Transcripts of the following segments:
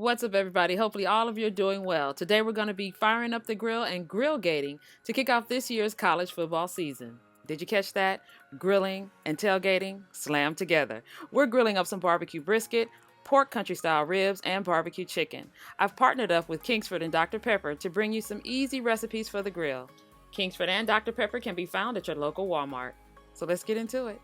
What's up, everybody? Hopefully all of you are doing well. Today we're going to be firing up the grill and grill-gating to kick off this year's college football season. Did you catch that? Grilling and tailgating slammed together. We're grilling up some barbecue brisket, pork country-style ribs, and barbecue chicken. I've partnered up with Kingsford and Dr. Pepper to bring you some easy recipes for the grill. Kingsford and Dr. Pepper can be found at your local Walmart. So let's get into it.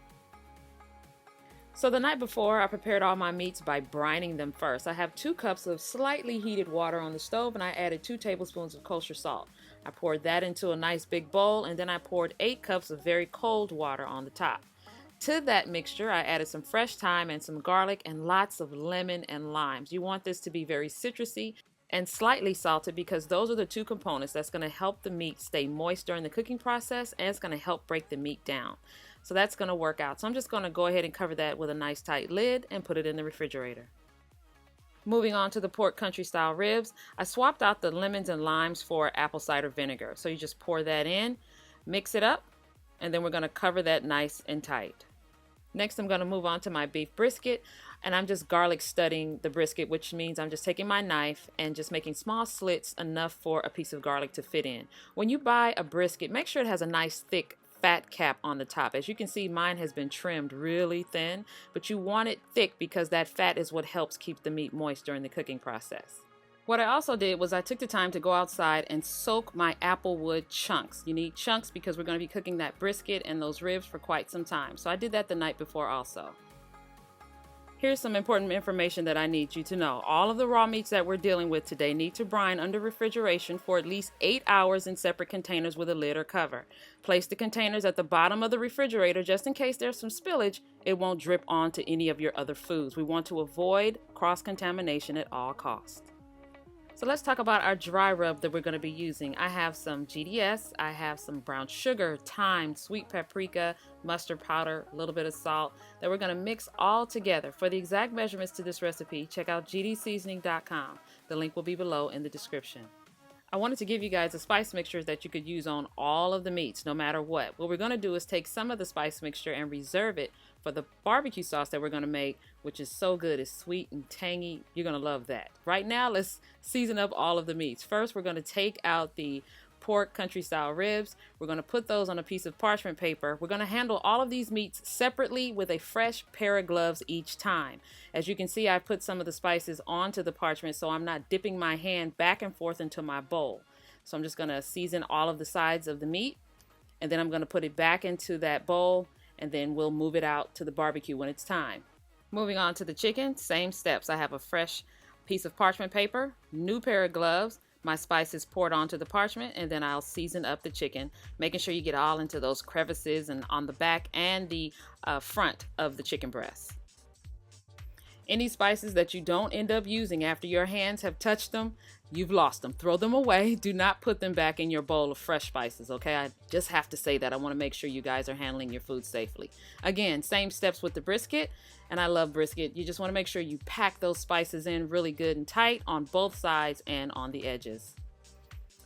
So the night before, I prepared all my meats by brining them first. I have 2 cups of slightly heated water on the stove, and I added 2 tablespoons of kosher salt. I poured that into a nice big bowl, and then I poured 8 cups of very cold water on the top. To that mixture, I added some fresh thyme and some garlic and lots of lemon and limes. You want this to be very citrusy and slightly salted because those are the 2 components that's going to help the meat stay moist during the cooking process, and it's going to help break the meat down. So that's going to work out. So I'm just going to go ahead and cover that with a nice tight lid and put it in the refrigerator. Moving on to the pork country style ribs, I swapped out the lemons and limes for apple cider vinegar. So you just pour that in, mix it up, and then we're going to cover that nice and tight. Next, I'm going to move on to my beef brisket, and I'm just garlic studding the brisket, which means I'm just taking my knife and just making small slits enough for a piece of garlic to fit in. When you buy a brisket, make sure it has a nice thick fat cap on the top. As you can see, mine has been trimmed really thin, but you want it thick because that fat is what helps keep the meat moist during the cooking process. What I also did was I took the time to go outside and soak my applewood chunks. You need chunks because we're going to be cooking that brisket and those ribs for quite some time. So I did that the night before also. Here's some important information that I need you to know. All of the raw meats that we're dealing with today need to brine under refrigeration for at least 8 hours in separate containers with a lid or cover. Place the containers at the bottom of the refrigerator just in case there's some spillage. It won't drip onto any of your other foods. We want to avoid cross-contamination at all costs. So let's talk about our dry rub that we're going to be using. I have some GDS, I have some brown sugar, thyme, sweet paprika, mustard powder, a little bit of salt that we're going to mix all together. For the exact measurements to this recipe, check out gdseasoning.com. The link will be below in the description. I wanted to give you guys a spice mixture that you could use on all of the meats, no matter what. What we're going to do is take some of the spice mixture and reserve it for the barbecue sauce that we're going to make, which is so good. It's sweet and tangy. You're going to love that. Right now, let's season up all of the meats. First, we're going to take out the pork country style ribs. We're going to put those on a piece of parchment paper. We're going to handle all of these meats separately with a fresh pair of gloves each time. As you can see, I put some of the spices onto the parchment so I'm not dipping my hand back and forth into my bowl. So I'm just going to season all of the sides of the meat, and then I'm going to put it back into that bowl, and then we'll move it out to the barbecue when it's time. Moving on to the chicken, same steps. I have a fresh piece of parchment paper, new pair of gloves, my spices poured onto the parchment, and then I'll season up the chicken, making sure you get all into those crevices and on the back and the front of the chicken breast. Any spices that you don't end up using after your hands have touched them, you've lost them. Throw them away. Do not put them back in your bowl of fresh spices, okay? I just have to say that. I want to make sure you guys are handling your food safely. Again, same steps with the brisket, and I love brisket. You just want to make sure you pack those spices in really good and tight on both sides and on the edges.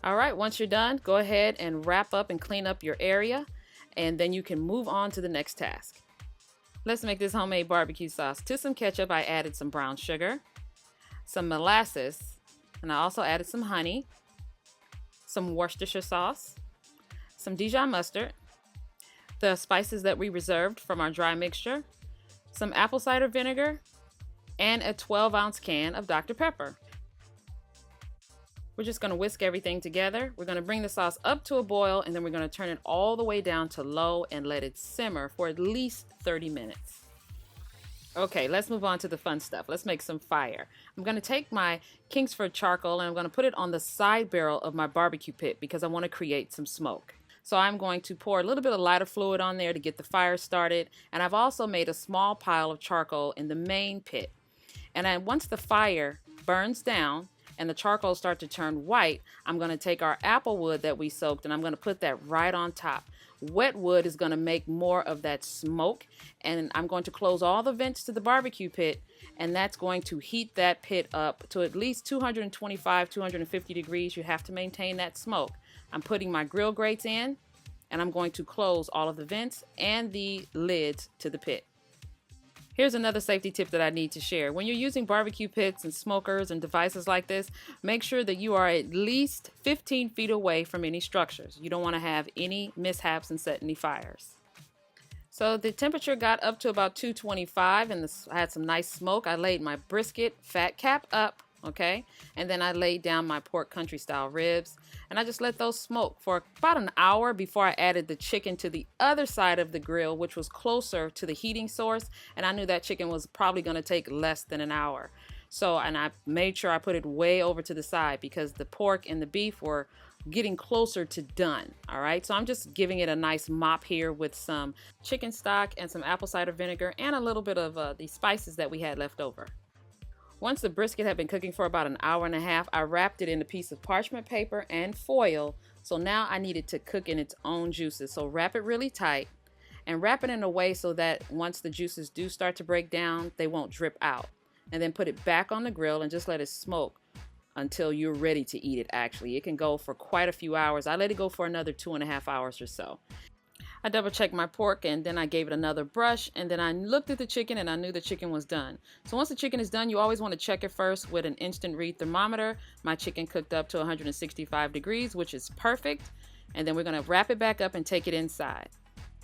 All right, once you're done, go ahead and wrap up and clean up your area, and then you can move on to the next task. Let's make this homemade barbecue sauce. To some ketchup, I added some brown sugar, some molasses, and I also added some honey, some Worcestershire sauce, some Dijon mustard, the spices that we reserved from our dry mixture, some apple cider vinegar, and a 12-ounce can of Dr. Pepper. We're just going to whisk everything together. We're going to bring the sauce up to a boil, and then we're going to turn it all the way down to low and let it simmer for at least 30 minutes. Okay, let's move on to the fun stuff. Let's make some fire. I'm going to take my Kingsford charcoal and I'm going to put it on the side barrel of my barbecue pit because I want to create some smoke. So I'm going to pour a little bit of lighter fluid on there to get the fire started. And I've also made a small pile of charcoal in the main pit. And once the fire burns down and the charcoal starts to turn white, I'm going to take our apple wood that we soaked and I'm going to put that right on top. Wet wood is going to make more of that smoke, and I'm going to close all the vents to the barbecue pit, and that's going to heat that pit up to at least 225, 250 degrees. You have to maintain that smoke. I'm putting my grill grates in, and I'm going to close all of the vents and the lids to the pit. Here's another safety tip that I need to share. When you're using barbecue pits and smokers and devices like this, make sure that you are at least 15 feet away from any structures. You don't want to have any mishaps and set any fires. So the temperature got up to about 225 and I had some nice smoke. I laid my brisket fat cap up, okay? And then I laid down my pork country style ribs and I just let those smoke for about an hour before I added the chicken to the other side of the grill, which was closer to the heating source. And I knew that chicken was probably going to take less than an hour. And I made sure I put it way over to the side because the pork and the beef were getting closer to done. All right, so I'm just giving it a nice mop here with some chicken stock and some apple cider vinegar and a little bit of the spices that we had left over. Once the brisket had been cooking for about an hour and a half, I wrapped it in a piece of parchment paper and foil. So now I need it to cook in its own juices. So wrap it really tight and wrap it in a way so that once the juices do start to break down, they won't drip out. And then put it back on the grill and just let it smoke until you're ready to eat it. Actually, it can go for quite a few hours. I let it go for another 2.5 hours or so. I double checked my pork and then I gave it another brush and then I looked at the chicken and I knew the chicken was done. So once the chicken is done, you always want to check it first with an instant read thermometer. My chicken cooked up to 165 degrees, which is perfect. And then we're going to wrap it back up and take it inside.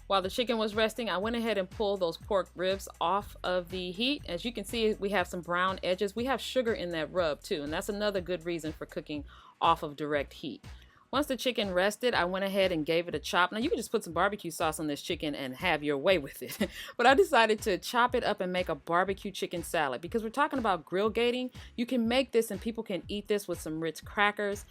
While the chicken was resting, I went ahead and pulled those pork ribs off of the heat. As you can see, we have some brown edges. We have sugar in that rub too, and that's another good reason for cooking off of direct heat. Once the chicken rested, I went ahead and gave it a chop. Now you can just put some barbecue sauce on this chicken and have your way with it. But I decided to chop it up and make a barbecue chicken salad because we're talking about grill gating. You can make this and people can eat this with some Ritz crackers.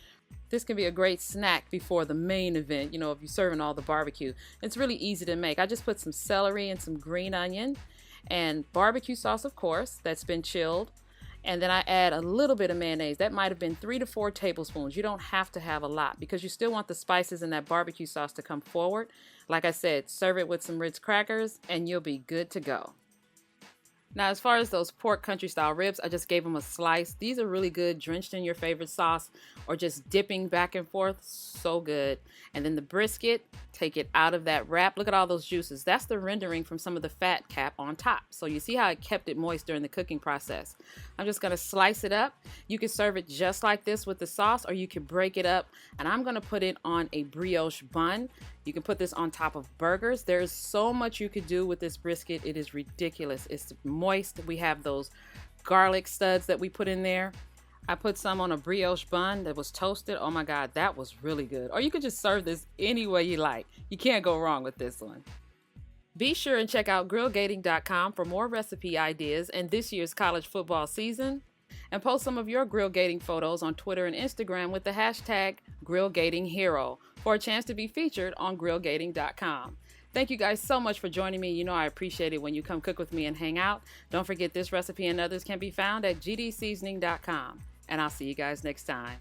This can be a great snack before the main event, you know, if you're serving all the barbecue. It's really easy to make. I just put some celery and some green onion and barbecue sauce, of course, that's been chilled. And then I add a little bit of mayonnaise. That might have been 3 to 4 tablespoons. You don't have to have a lot because you still want the spices and that barbecue sauce to come forward. Like I said, serve it with some Ritz crackers and you'll be good to go. Now, as far as those pork country style ribs, I just gave them a slice. These are really good, drenched in your favorite sauce or just dipping back and forth. So good. And then the brisket, take it out of that wrap. Look at all those juices. That's the rendering from some of the fat cap on top. So you see how it kept it moist during the cooking process. I'm just going to slice it up. You can serve it just like this with the sauce or you can break it up. And I'm going to put it on a brioche bun. You can put this on top of burgers. There's so much you could do with this brisket. It is ridiculous. It's moist. We have those garlic studs that we put in there. I put some on a brioche bun that was toasted. Oh my God, that was really good. Or you could just serve this any way you like. You can't go wrong with this one. Be sure and check out grillgating.com for more recipe ideas in this year's college football season. And post some of your grill gating photos on Twitter and Instagram with the hashtag grillgatinghero for a chance to be featured on grillgating.com. Thank you guys so much for joining me. You know I appreciate it when you come cook with me and hang out. Don't forget this recipe and others can be found at gdseasoning.com. And I'll see you guys next time.